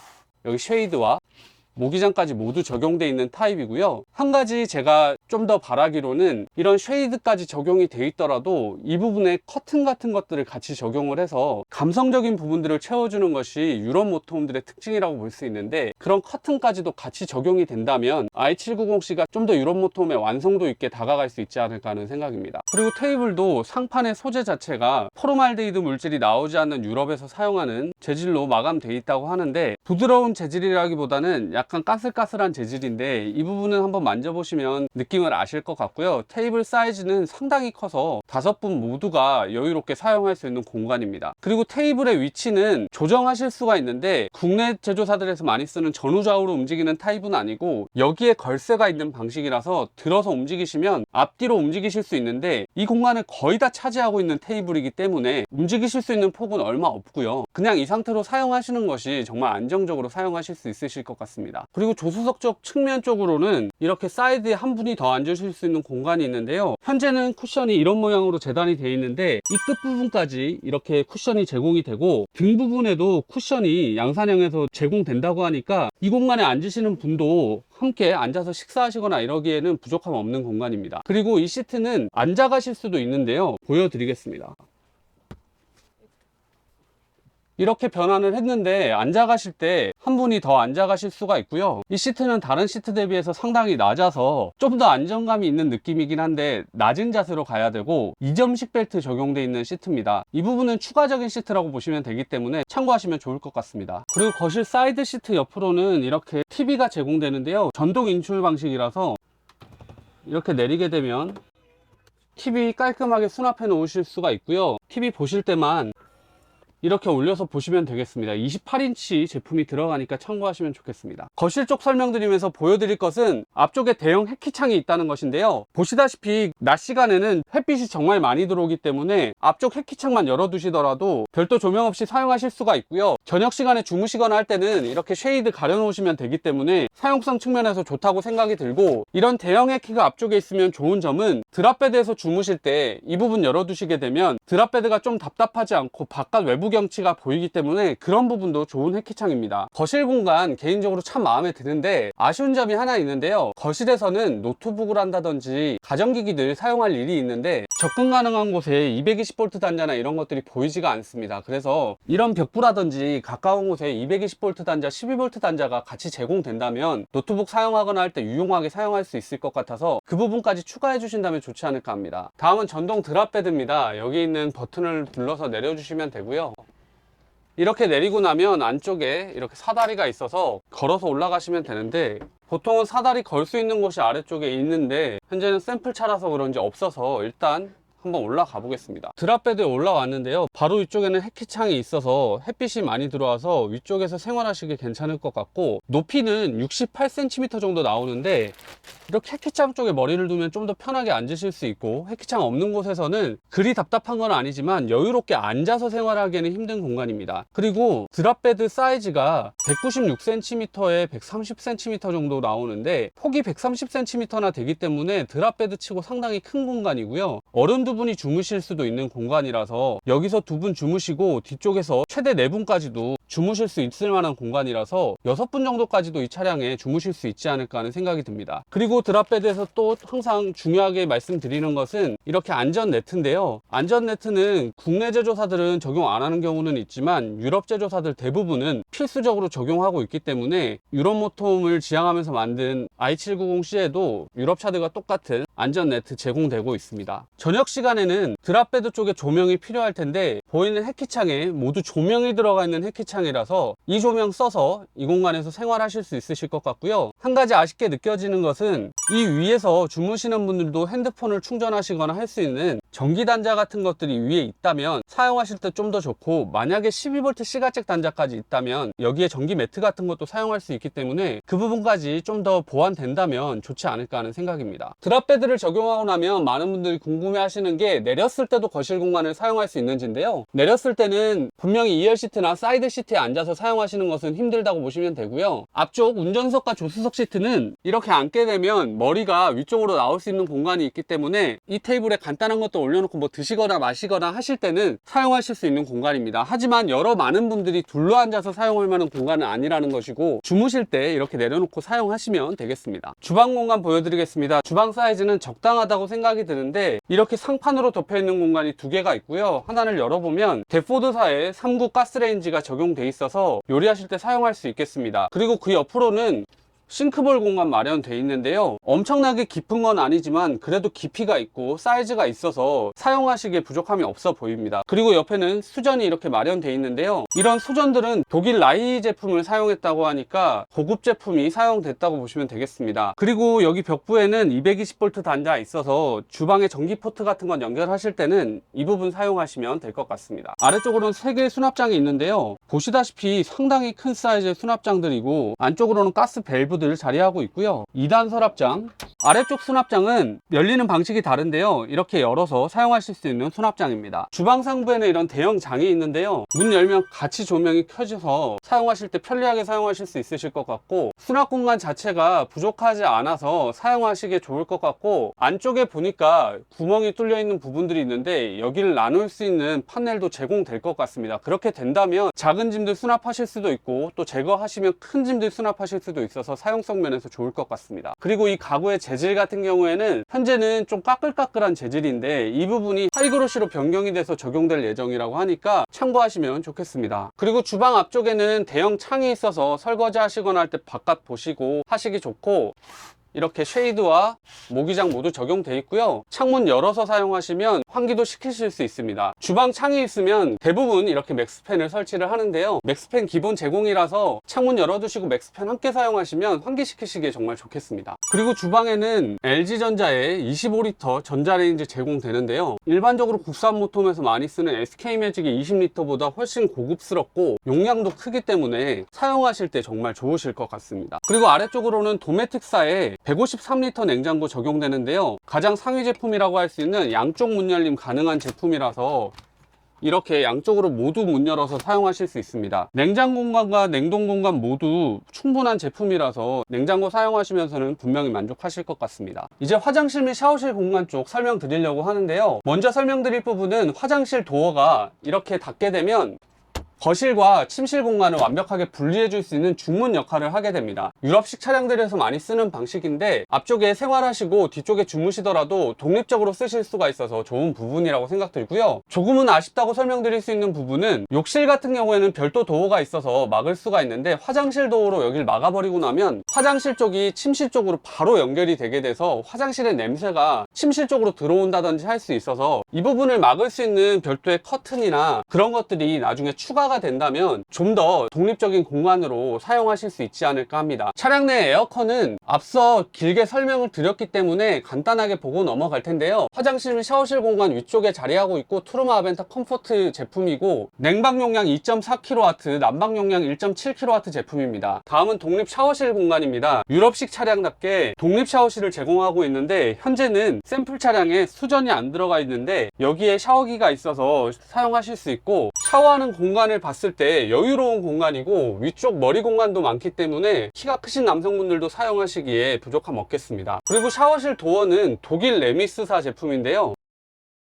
여기 쉐이드와 모기장까지 모두 적용되어 있는 타입이고요. 한 가지 제가 좀 더 바라기로는 이런 쉐이드까지 적용이 되어 있더라도 이 부분에 커튼 같은 것들을 같이 적용을 해서 감성적인 부분들을 채워주는 것이 유럽 모터홈들의 특징이라고 볼 수 있는데, 그런 커튼까지도 같이 적용이 된다면 i790C가 좀 더 유럽 모터홈의 완성도 있게 다가갈 수 있지 않을까 하는 생각입니다. 그리고 테이블도 상판의 소재 자체가 포르말데히드 물질이 나오지 않는 유럽에서 사용하는 재질로 마감되어 있다고 하는데, 부드러운 재질이라기보다는 약간 까슬까슬한 재질인데 이 부분은 한번 만져보시면 느낌을 아실 것 같고요. 테이블 사이즈는 상당히 커서 5분 모두가 여유롭게 사용할 수 있는 공간입니다. 그리고 테이블의 위치는 조정하실 수가 있는데 국내 제조사들에서 많이 쓰는 전후좌우로 움직이는 타입은 아니고 여기에 걸쇠가 있는 방식이라서 들어서 움직이시면 앞뒤로 움직이실 수 있는데 이 공간을 거의 다 차지하고 있는 테이블이기 때문에 움직이실 수 있는 폭은 얼마 없고요. 그냥 이 상태로 사용하시는 것이 정말 안정적으로 사용하실 수 있으실 것 같습니다. 그리고 조수석 쪽 측면 쪽으로는 이렇게 사이드에 한 분이 더 앉으실 수 있는 공간이 있는데요. 현재는 쿠션이 이런 모양으로 재단이 되어 있는데 이 끝부분까지 이렇게 쿠션이 제공이 되고 등 부분에도 쿠션이 양산형에서 제공된다고 하니까 이 공간에 앉으시는 분도 함께 앉아서 식사하시거나 이러기에는 부족함 없는 공간입니다. 그리고 이 시트는 앉아 가실 수도 있는데요. 보여드리겠습니다. 이렇게 변환을 했는데 앉아 가실 때 한 분이 더 앉아 가실 수가 있고요. 이 시트는 다른 시트 대비해서 상당히 낮아서 좀 더 안정감이 있는 느낌이긴 한데 낮은 자세로 가야 되고 2점식 벨트 적용되어 있는 시트입니다. 이 부분은 추가적인 시트라고 보시면 되기 때문에 참고하시면 좋을 것 같습니다. 그리고 거실 사이드 시트 옆으로는 이렇게 TV가 제공되는데요. 전동 인출 방식이라서 이렇게 내리게 되면 TV 깔끔하게 수납해 놓으실 수가 있고요. TV 보실 때만 이렇게 올려서 보시면 되겠습니다. 28인치 제품이 들어가니까 참고하시면 좋겠습니다. 거실 쪽 설명드리면서 보여드릴 것은 앞쪽에 대형 해키창이 있다는 것인데요. 보시다시피 낮 시간에는 햇빛이 정말 많이 들어오기 때문에 앞쪽 해키창만 열어두시더라도 별도 조명 없이 사용하실 수가 있고요. 저녁 시간에 주무시거나 할 때는 이렇게 쉐이드 가려놓으시면 되기 때문에 사용성 측면에서 좋다고 생각이 들고, 이런 대형 해키가 앞쪽에 있으면 좋은 점은 드랍베드에서 주무실 때 이 부분 열어두시게 되면 드랍베드가 좀 답답하지 않고 바깥 외부 경치가 보이기 때문에 그런 부분도 좋은 회키창입니다. 거실 공간 개인적으로 참 마음에 드는데 아쉬운 점이 하나 있는데요. 거실에서는 노트북을 한다든지 가전기기들 사용할 일이 있는데 접근 가능한 곳에 220V 단자나 이런 것들이 보이지가 않습니다. 그래서 이런 벽부라든지 가까운 곳에 220V 단자, 12V 단자가 같이 제공된다면 노트북 사용하거나 할 때 유용하게 사용할 수 있을 것 같아서 그 부분까지 추가해 주신다면 좋지 않을까 합니다. 다음은 전동 드랍베드입니다. 여기 있는 버튼을 눌러서 내려주시면 되고요. 이렇게 내리고 나면 안쪽에 이렇게 사다리가 있어서 걸어서 올라가시면 되는데, 보통은 사다리 걸 수 있는 곳이 아래쪽에 있는데 현재는 샘플 차라서 그런지 없어서 일단 한번 올라가 보겠습니다. 드랍베드에 올라왔는데요. 바로 위쪽에는 해키창이 있어서 햇빛이 많이 들어와서 위쪽에서 생활하시기 괜찮을 것 같고, 높이는 68cm 정도 나오는데 이렇게 해키창 쪽에 머리를 두면 좀 더 편하게 앉으실 수 있고, 해키창 없는 곳에서는 그리 답답한 건 아니지만 여유롭게 앉아서 생활하기에는 힘든 공간입니다. 그리고 드랍베드 사이즈가 196cm에 130cm 정도 나오는데 폭이 130cm나 되기 때문에 드랍베드 치고 상당히 큰 공간이고요. 어른 두 분이 주무실 수도 있는 공간이라서 여기서 두 분 주무시고 뒤쪽에서 최대 4분까지도 주무실 수 있을 만한 공간이라서 6분 정도까지도 이 차량에 주무실 수 있지 않을까 하는 생각이 듭니다. 그리고 드랍베드에서 또 항상 중요하게 말씀드리는 것은 이렇게 안전 네트인데요. 안전 네트는 국내 제조사들은 적용 안 하는 경우는 있지만 유럽 제조사들 대부분은 필수적으로 적용하고 있기 때문에 유럽 모톰을 지향하면서 만든 i790C에도 유럽 차들과 똑같은 안전 네트 제공되고 있습니다. 저녁 시간에는 드랍베드 쪽에 조명이 필요할 텐데 보이는 해키창에 모두 조명이 들어가 있는 해키창이라서 이 조명 써서 이 공간에서 생활하실 수 있으실 것 같고요. 한 가지 아쉽게 느껴지는 것은 이 위에서 주무시는 분들도 핸드폰을 충전하시거나 할 수 있는 전기 단자 같은 것들이 위에 있다면 사용하실 때 좀 더 좋고, 만약에 12V 시가잭 단자까지 있다면 여기에 전기 매트 같은 것도 사용할 수 있기 때문에 그 부분까지 좀 더 보완된다면 좋지 않을까 하는 생각입니다. 드랍베드를 적용하고 나면 많은 분들이 궁금해 하시는 게 내렸을 때도 거실 공간을 사용할 수 있는지인데요. 내렸을 때는 분명히 2열 시트나 사이드 시트에 앉아서 사용하시는 것은 힘들다고 보시면 되고요. 앞쪽 운전석과 조수석 시트는 이렇게 앉게 되면 머리가 위쪽으로 나올 수 있는 공간이 있기 때문에 이 테이블에 간단한 것도 올려놓고 뭐 드시거나 마시거나 하실 때는 사용하실 수 있는 공간입니다. 하지만 많은 분들이 둘러앉아서 사용할 만한 공간은 아니라는 것이고, 주무실 때 이렇게 내려놓고 사용하시면 되겠습니다. 주방 공간 보여드리겠습니다. 주방 사이즈는 적당하다고 생각이 드는데 이렇게 상판으로 덮여있는 공간이 2개가 있고요. 하나를 열어보면 데포드사의 3구 가스레인지가 적용돼 있어서 요리하실 때 사용할 수 있겠습니다. 그리고 그 옆으로는 싱크볼 공간 마련되어 있는데요. 엄청나게 깊은 건 아니지만 그래도 깊이가 있고 사이즈가 있어서 사용하시기에 부족함이 없어 보입니다. 그리고 옆에는 수전이 이렇게 마련되어 있는데요. 이런 수전들은 독일 라이 제품을 사용했다고 하니까 고급 제품이 사용됐다고 보시면 되겠습니다. 그리고 여기 벽부에는 220V 단자가 있어서 주방에 전기 포트 같은 건 연결하실 때는 이 부분 사용하시면 될 것 같습니다. 아래쪽으로는 3개의 수납장이 있는데요. 보시다시피 상당히 큰 사이즈의 수납장들이고 안쪽으로는 가스 밸브 들 자리하고 있고요. 2단 서랍장, 아래쪽 수납장은 열리는 방식이 다른데요. 이렇게 열어서 사용하실 수 있는 수납장입니다. 주방 상부에는 이런 대형 장이 있는데요. 문 열면 같이 조명이 켜져서 사용하실 때 편리하게 사용하실 수 있으실 것 같고, 수납 공간 자체가 부족하지 않아서 사용하시기에 좋을 것 같고, 안쪽에 보니까 구멍이 뚫려 있는 부분들이 있는데 여기를 나눌 수 있는 판넬도 제공될 것 같습니다. 그렇게 된다면 작은 짐들 수납하실 수도 있고, 또 제거하시면 큰 짐들 수납하실 수도 있어서 사용성 면에서 좋을 것 같습니다. 그리고 이 가구의 재질 같은 경우에는 현재는 좀 까끌까끌한 재질인데 이 부분이 하이그로시로 변경이 돼서 적용될 예정이라고 하니까 참고하시면 좋겠습니다. 그리고 주방 앞쪽에는 대형 창이 있어서 설거지 하시거나 할 때 바깥 보시고 하시기 좋고, 이렇게 쉐이드와 모기장 모두 적용되어 있고요. 창문 열어서 사용하시면 환기도 시키실 수 있습니다. 주방 창이 있으면 대부분 이렇게 맥스팬을 설치를 하는데요. 맥스팬 기본 제공이라서 창문 열어두시고 맥스팬 함께 사용하시면 환기시키시기에 정말 좋겠습니다. 그리고 주방에는 LG전자의 25L 전자레인지 제공되는데요. 일반적으로 국산 모톰에서 많이 쓰는 SK매직의 20L보다 훨씬 고급스럽고 용량도 크기 때문에 사용하실 때 정말 좋으실 것 같습니다. 그리고 아래쪽으로는 도메틱사의 153L 냉장고 적용되는데요. 가장 상위 제품이라고 할 수 있는 양쪽 문 열림 가능한 제품이라서 이렇게 양쪽으로 모두 문 열어서 사용하실 수 있습니다. 냉장 공간과 냉동 공간 모두 충분한 제품이라서 냉장고 사용하시면서는 분명히 만족하실 것 같습니다. 이제 화장실 및 샤워실 공간 쪽 설명드리려고 하는데요. 먼저 설명드릴 부분은 화장실 도어가 이렇게 닫게 되면 거실과 침실 공간을 완벽하게 분리해 줄 수 있는 중문 역할을 하게 됩니다. 유럽식 차량들에서 많이 쓰는 방식인데 앞쪽에 생활하시고 뒤쪽에 주무시더라도 독립적으로 쓰실 수가 있어서 좋은 부분이라고 생각들고요. 조금은 아쉽다고 설명드릴 수 있는 부분은 욕실 같은 경우에는 별도 도어가 있어서 막을 수가 있는데 화장실 도어로 여기를 막아버리고 나면 화장실 쪽이 침실 쪽으로 바로 연결이 되게 돼서 화장실의 냄새가 침실 쪽으로 들어온다든지 할 수 있어서 이 부분을 막을 수 있는 별도의 커튼이나 그런 것들이 나중에 추가가 된다면 좀 더 독립적인 공간으로 사용하실 수 있지 않을까 합니다. 차량 내 에어컨은 앞서 길게 설명을 드렸기 때문에 간단하게 보고 넘어갈 텐데요. 화장실 및 샤워실 공간 위쪽에 자리하고 있고 트루마 아벤타 컴포트 제품이고 냉방 용량 2.4kW, 난방 용량 1.7kW 제품입니다. 다음은 독립 샤워실 공간입니다. 유럽식 차량답게 독립 샤워실을 제공하고 있는데 현재는 샘플 차량에 수전이 안 들어가 있는데 여기에 샤워기가 있어서 사용하실 수 있고 샤워하는 공간을 봤을 때 여유로운 공간이고 위쪽 머리 공간도 많기 때문에 키가 크신 남성분들도 사용하시기에 부족함 없겠습니다. 그리고 샤워실 도어는 독일 레미스사 제품인데요.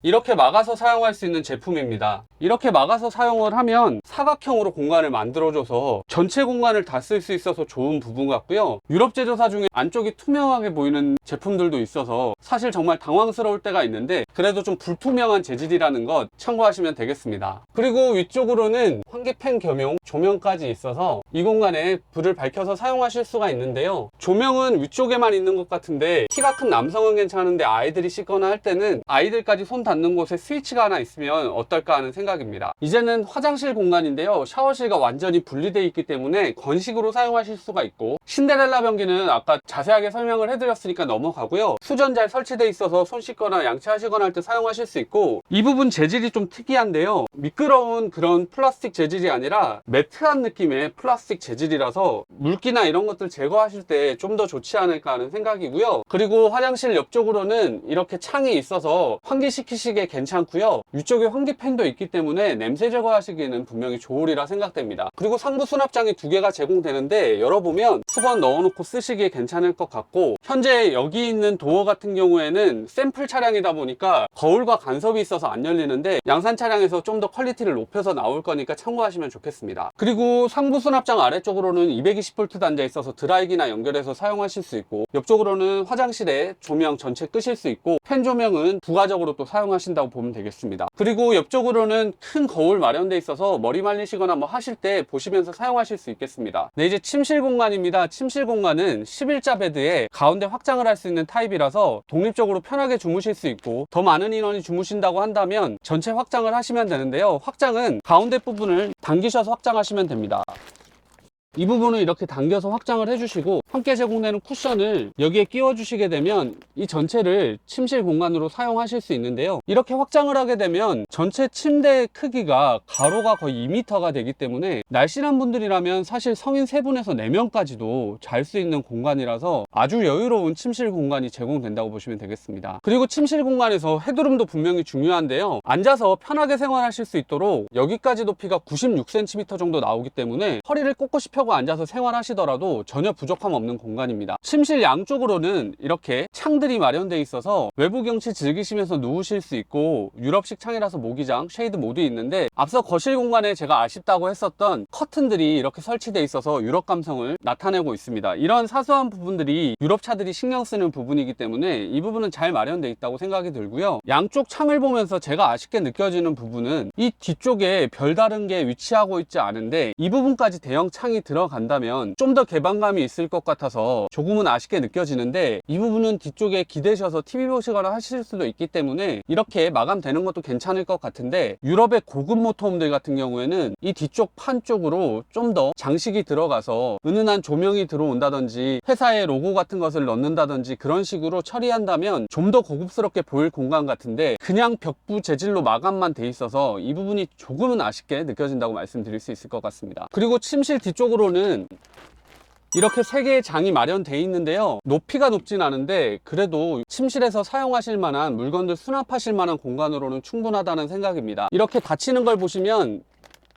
이렇게 막아서 사용할 수 있는 제품입니다. 이렇게 막아서 사용을 하면 사각형으로 공간을 만들어줘서 전체 공간을 다 쓸 수 있어서 좋은 부분 같고요. 유럽 제조사 중에 안쪽이 투명하게 보이는 제품들도 있어서 사실 정말 당황스러울 때가 있는데 그래도 좀 불투명한 재질이라는 것 참고하시면 되겠습니다. 그리고 위쪽으로는 환기팬 겸용 조명까지 있어서 이 공간에 불을 밝혀서 사용하실 수가 있는데요. 조명은 위쪽에만 있는 것 같은데 키가 큰 남성은 괜찮은데 아이들이 씻거나 할 때는 아이들까지 손 닿는 곳에 스위치가 하나 있으면 어떨까 하는 생각입니다. 이제는 화장실 공간인데요. 샤워실과 완전히 분리되어 있기 때문에 건식으로 사용하실 수가 있고 신데렐라 변기는 아까 자세하게 설명을 해드렸으니까 넘어가고요. 수전 잘 설치되어 있어서 손 씻거나 양치하시거나 할 때 사용하실 수 있고 이 부분 재질이 좀 특이한데요. 미끄러운 그런 플라스틱 재질이 아니라 매트한 느낌의 플라스틱 재질이라서 물기나 이런 것들 제거하실 때 좀 더 좋지 않을까 하는 생각이고요. 그리고 화장실 옆쪽으로는 이렇게 창이 있어서 환기시키시기에 괜찮고요. 위쪽에 환기팬도 있기 때문에 냄새 제거하시기에는 분명히 좋으리라 생각됩니다. 그리고 상부 수납장이 두 개가 제공되는데 열어보면 수건 넣어놓고 쓰시기에 괜찮을 것 같고 현재 여기 있는 도어 같은 경우에는 샘플 차량이다 보니까 거울과 간섭이 있어서 안 열리는데 양산 차량에서 좀 더 퀄리티를 높여서 나올 거니까 참고하시면 좋겠습니다. 그리고 상부 수납장 아래쪽으로는 220V 단자 있어서 드라이기나 연결해서 사용하실 수 있고 옆쪽으로는 화장실에 조명 전체 끄실 수 있고 펜 조명은 부가적으로 또 사용하신다고 보면 되겠습니다. 그리고 옆쪽으로는 큰 거울 마련되어 있어서 머리 말리시거나 뭐 하실 때 보시면서 사용하실 수 있겠습니다. 네, 이제 침실 공간입니다. 침실 공간은 11자 베드에 가운데 확장을 할 수 있는 타입이라서 독립적으로 편하게 주무실 수 있고 더 많은 인원이 주무신다고 한다면 전체 확장을 하시면 되는데요. 확장은 가운데 부분을 당기셔서 확장하시면 됩니다. 이 부분을 이렇게 당겨서 확장을 해주시고 함께 제공되는 쿠션을 여기에 끼워 주시게 되면 이 전체를 침실 공간으로 사용하실 수 있는데요. 이렇게 확장을 하게 되면 전체 침대 크기가 가로가 거의 2m가 되기 때문에 날씬한 분들이라면 사실 성인 3분에서 4명까지도 잘 수 있는 공간이라서 아주 여유로운 침실 공간이 제공된다고 보시면 되겠습니다. 그리고 침실 공간에서 헤드룸도 분명히 중요한데요. 앉아서 편하게 생활하실 수 있도록 여기까지 높이가 96cm 정도 나오기 때문에 허리를 꼿꼿이 펴고 앉아서 생활하시더라도 전혀 부족함 없는 공간입니다. 침실 양쪽으로는 이렇게 창들이 마련되어 있어서 외부 경치 즐기시면서 누우실 수 있고 유럽식 창이라서 모기장, 쉐이드 모두 있는데 앞서 거실 공간에 제가 아쉽다고 했었던 커튼들이 이렇게 설치되어 있어서 유럽 감성을 나타내고 있습니다. 이런 사소한 부분들이 유럽 차들이 신경 쓰는 부분이기 때문에 이 부분은 잘 마련되어 있다고 생각이 들고요. 양쪽 창을 보면서 제가 아쉽게 느껴지는 부분은 이 뒤쪽에 별다른 게 위치하고 있지 않은데 이 부분까지 대형 창이 들어간다면 좀 더 개방감이 있을 것 같아서 조금은 아쉽게 느껴지는데 이 부분은 뒤쪽에 기대셔서 TV 보시거나 하실 수도 있기 때문에 이렇게 마감되는 것도 괜찮을 것 같은데 유럽의 고급 모터홈들 같은 경우에는 이 뒤쪽 판 쪽으로 좀 더 장식이 들어가서 은은한 조명이 들어온다든지 회사의 로고 같은 것을 넣는다든지 그런 식으로 처리한다면 좀 더 고급스럽게 보일 공간 같은데 그냥 벽부 재질로 마감만 돼 있어서 이 부분이 조금은 아쉽게 느껴진다고 말씀드릴 수 있을 것 같습니다. 그리고 침실 뒤쪽으로는 이렇게 3개의 장이 마련되어 있는데요, 높이가 높진 않은데 그래도 침실에서 사용하실 만한 물건들 수납하실 만한 공간으로는 충분하다는 생각입니다. 이렇게 닫히는 걸 보시면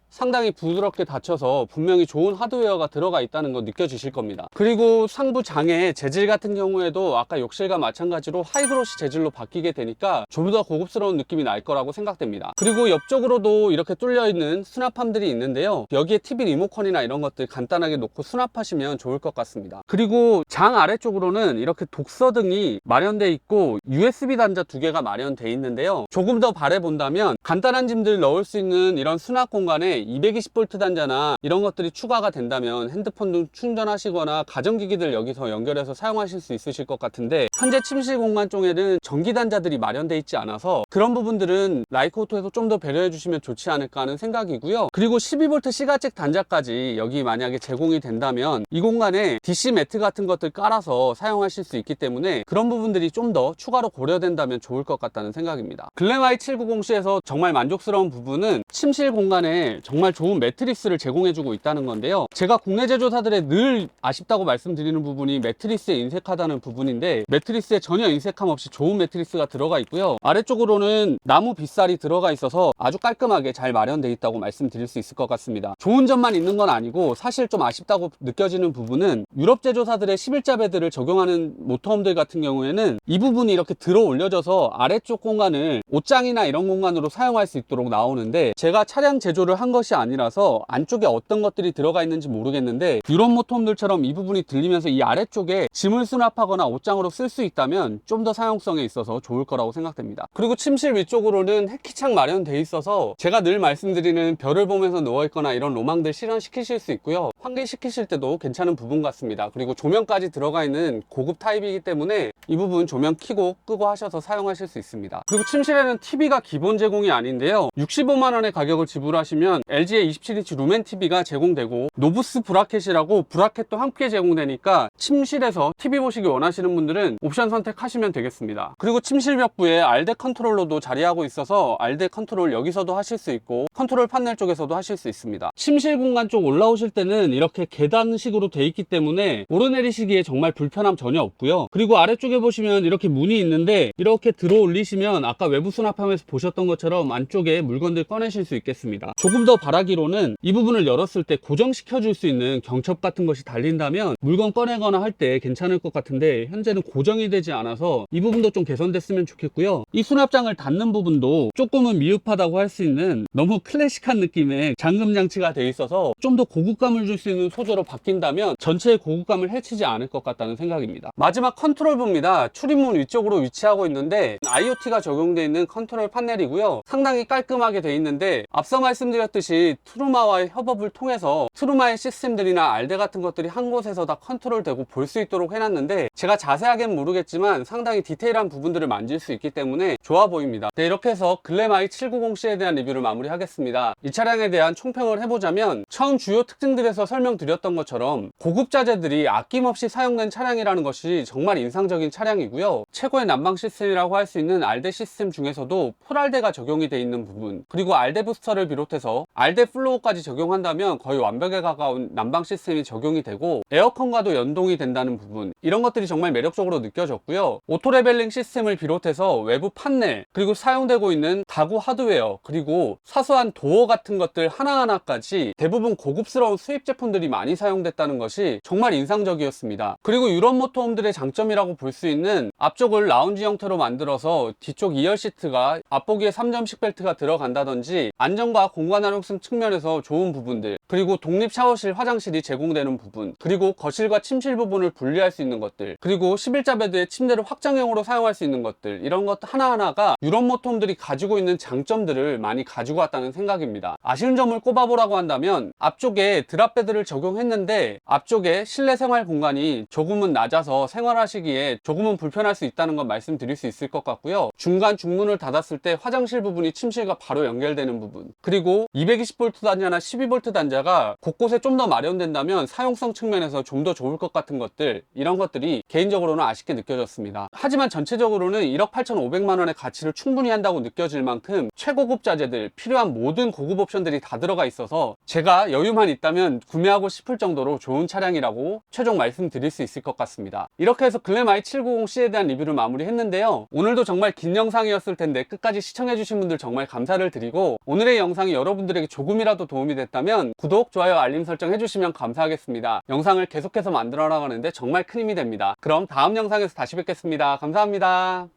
상당히 부드럽게 닫혀서 분명히 좋은 하드웨어가 들어가 있다는 거 느껴지실 겁니다. 그리고 상부 장의 재질 같은 경우에도 아까 욕실과 마찬가지로 하이그로시 재질로 바뀌게 되니까 좀 더 고급스러운 느낌이 날 거라고 생각됩니다. 그리고 옆쪽으로도 이렇게 뚫려 있는 수납함들이 있는데요, 여기에 TV 리모컨이나 이런 것들 간단하게 놓고 수납하시면 좋을 것 같습니다. 그리고 장 아래쪽으로는 이렇게 독서등이 마련되어 있고 USB 단자 2개가 마련되어 있는데요, 조금 더 바라본다면 간단한 짐들 넣을 수 있는 이런 수납 공간에 220V 단자나 이런 것들이 추가가 된다면 핸드폰 등 충전하시거나 가전기기들 여기서 연결해서 사용하실 수 있으실 것 같은데, 현재 침실 공간 쪽에는 전기 단자들이 마련되어 있지 않아서 그런 부분들은 라이크오토에서 좀 더 배려해 주시면 좋지 않을까 하는 생각이고요. 그리고 12V 시가잭 단자까지 여기 만약에 제공이 된다면 이 공간에 DC 매트 같은 것들 깔아서 사용하실 수 있기 때문에 그런 부분들이 좀 더 추가로 고려된다면 좋을 것 같다는 생각입니다. 글램 i790C에서 정말 만족스러운 부분은 침실 공간에 정말 좋은 매트리스를 제공해주고 있다는 건데요, 제가 국내 제조사들에 늘 아쉽다고 말씀드리는 부분이 매트리스에 인색하다는 부분인데, 매트리스에 전혀 인색함 없이 좋은 매트리스가 들어가 있고요, 아래쪽으로는 나무 빗살이 들어가 있어서 아주 깔끔하게 잘 마련되어 있다고 말씀드릴 수 있을 것 같습니다. 좋은 점만 있는 건 아니고 사실 좀 아쉽다고 느껴지는 부분은 유럽 제조사들의 11자 베드를 적용하는 모터홈들 같은 경우에는 이 부분이 이렇게 들어 올려져서 아래쪽 공간을 옷장이나 이런 공간으로 사용할 수 있도록 나오는데, 제가 차량 제조를 한 것이 아니라서 안쪽에 어떤 것들이 들어가 있는지 모르겠는데 유럽 모터홈들처럼 이 부분이 들리면서 이 아래쪽에 짐을 수납하거나 옷장으로 쓸 수 있다면 좀 더 사용성에 있어서 좋을 거라고 생각됩니다. 그리고 침실 위쪽으로는 해키창 마련돼 있어서 제가 늘 말씀드리는 별을 보면서 누워있거나 이런 로망들 실현시키실 수 있고요, 환기시키실 때도 괜찮은 부분 같습니다. 그리고 조명까지 들어가 있는 고급 타입이기 때문에 이 부분 조명 켜고 끄고 하셔서 사용하실 수 있습니다. 그리고 침실에는 TV가 기본 제공이 아닌데요, 65만원의 가격을 지불하시면 LG의 27인치 루멘 TV가 제공되고 노브스 브라켓이라고 브라켓도 함께 제공되니까 침실에서 TV 보시기 원하시는 분들은 옵션 선택하시면 되겠습니다. 그리고 침실 벽부에 알데 컨트롤러도 자리하고 있어서 알데 컨트롤 여기서도 하실 수 있고 컨트롤 판넬 쪽에서도 하실 수 있습니다. 침실 공간 쪽 올라오실 때는 이렇게 계단식으로 돼 있기 때문에 오르내리시기에 정말 불편함 전혀 없고요. 그리고 아래쪽에 보시면 이렇게 문이 있는데 이렇게 들어 올리시면 아까 외부 수납함에서 보셨던 것처럼 안쪽에 물건들 꺼내실 수 있겠습니다. 조금 더 바라기로는 이 부분을 열었을 때 고정시켜 줄 수 있는 경첩 같은 것이 달린다면 물건 꺼내거나 할 때 괜찮을 것 같은데 현재는 고정이 되지 않아서 이 부분도 좀 개선됐으면 좋겠고요. 이 수납장을 닫는 부분도 조금은 미흡하다고 할 수 있는 너무 클래식한 느낌의 잠금 장치가 돼 있어서 좀 더 고급감을 줄 수 있는 소재로 바뀐다면 전체의 고급감을 해치지 않을 것 같다는 생각입니다. 마지막 컨트롤부입니다. 출입문 위쪽으로 위치하고 있는데 IoT가 적용되어 있는 컨트롤 판넬이고요, 상당히 깔끔하게 돼 있는데 앞서 말씀드렸듯이 트루마와의 협업을 통해서 트루마의 시스템들이나 알데 같은 것들이 한 곳에서 다 컨트롤되고 볼 수 있도록 해놨는데, 제가 자세하게는 모르겠지만 상당히 디테일한 부분들을 만질 수 있기 때문에 좋아 보입니다. 네, 이렇게 해서 글램 i790C에 대한 리뷰를 마무리하겠습니다. 이 차량에 대한 총평을 해보자면 처음 주요 특징들에서 설명드렸던 것처럼 고급 자재들이 아낌없이 사용된 차량이라는 것이 정말 인상적인 차량이고요, 최고의 난방 시스템이라고 할 수 있는 알데 시스템 중에서도 풀알데가 적용이 되어 있는 부분, 그리고 알데 부스터를 비롯해서 알데 플로우까지 적용한다면 거의 완벽에 가까운 난방 시스템이 적용이 되고 에어컨과도 연동이 된다는 부분, 이런 것들이 정말 매력적으로 느껴졌고요. 오토 레벨링 시스템을 비롯해서 외부 판넬, 그리고 사용되고 있는 가구 하드웨어, 그리고 사소한 도어 같은 것들 하나하나까지 대부분 고급스러운 수입 제품들이 많이 사용됐다는 것이 정말 인상적이었습니다. 그리고 유럽 모터홈들의 장점이라고 볼 수 있는 앞쪽을 라운지 형태로 만들어서 뒤쪽 2열 시트가 앞보기에 3점식 벨트가 들어간다든지 안정과 공간 활용성 측면에서 좋은 부분들, 그리고 독립 샤워실 화장실이 제공되는 부분, 그리고 거실과 침실 부분을 분리할 수 있는 것들, 그리고 11자 베드의 침대를 확장형으로 사용할 수 있는 것들, 이런 것 하나하나가 유럽 모터홈들이 가지고 있는 장점들을 많이 가지고 왔다는 생각입니다. 아쉬운 점을 꼽아보라고 한다면 앞쪽에 드랍 베드를 적용했는데 앞쪽에 실내 생활 공간이 조금은 낮아서 생활하시기에 조금은 불편할 수 있다는 건 말씀드릴 수 있을 것 같고요, 중간 중문을 닫았을 때 화장실 부분이 침실과 바로 연결되는 부분, 그리고 이 220V 단자나 12V 단자가 곳곳에 좀 더 마련된다면 사용성 측면에서 좀 더 좋을 것 같은 것들, 이런 것들이 개인적으로는 아쉽게 느껴졌습니다. 하지만 전체적으로는 1억 8,500만 원의 가치를 충분히 한다고 느껴질 만큼 최고급 자재들, 필요한 모든 고급 옵션들이 다 들어가 있어서 제가 여유만 있다면 구매하고 싶을 정도로 좋은 차량이라고 최종 말씀드릴 수 있을 것 같습니다. 이렇게 해서 글램 i790C에 대한 리뷰를 마무리했는데요. 오늘도 정말 긴 영상이었을 텐데 끝까지 시청해주신 분들 정말 감사를 드리고, 오늘의 영상이 여러분들에게 조금이라도 도움이 됐다면 구독, 좋아요, 알림 설정 해주시면 감사하겠습니다. 영상을 계속해서 만들어 나가는데 정말 큰 힘이 됩니다. 그럼 다음 영상에서 다시 뵙겠습니다. 감사합니다.